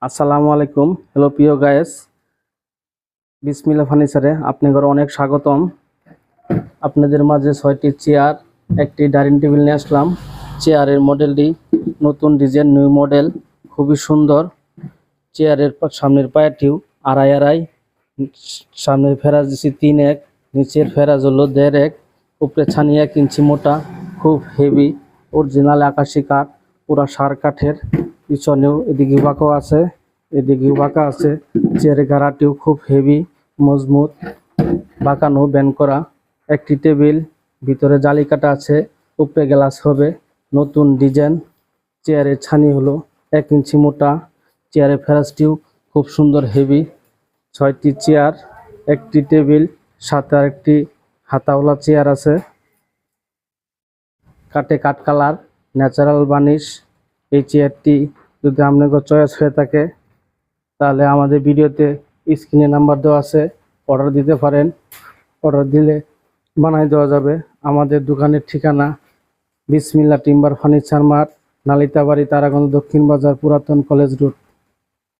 আসসালামু আলাইকুম। হ্যালো প্রিয় গায়েস, বিসমিল্লাহ ফার্নিচারে আপনাদের অনেক স্বাগতম। আপনাদের মাঝে 6টি চেয়ার, একটি ডাইনিং টেবিল নিয়ে আসলাম। চেয়ারের মডেলটি নতুন ডিজাইন, নিউ মডেল, খুবই সুন্দর। চেয়ারের সামনের পায়াটিও আড়াই আড়াই, সামনের ফেরাজ দিচ্ছি 3-1, নিচের ফেরাজ হলো 1.5-1, উপরে ছানি 1 ইঞ্চি মোটা, খুব হেভি, অরিজিনাল আকাশি কাঠ, পুরা সার কাঠের। পিছনেও এদিকে বাঁকাও আছে, এদিকেও বাঁকা আছে। চেয়ারের গাড়াটিও খুব হেভি, মজবুত, বাঁকানো ব্যান্ড করা। একটি টেবিল, ভিতরে জালি কাটা আছে, উপরে গ্লাস হবে, নতুন ডিজাইন। চেয়ারের ছানি হলো 1 ইঞ্চি মোটা। চেয়ারের ফেরাজটিও খুব সুন্দর হেভি। 6টি চেয়ার, একটি টেবিল, সাথে আরেকটি হাতাওয়ালা চেয়ার আছে। কাটে কাঠ কালার, ন্যাচারাল বার্নিশ। এই চেয়ারটি যদি আপনাদের চয়েস হয়ে থাকে তাহলে আমাদের ভিডিওতে স্ক্রিনে নাম্বার দেওয়া আছে, অর্ডার দিতে পারেন। অর্ডার দিলে বানাই দেওয়া যাবে। আমাদের দোকানের ঠিকানা বিসমিল্লাহ timber furniture mart, Nalitabari, Taraganj, দক্ষিণ বাজার, পুরাতন কলেজ রোড।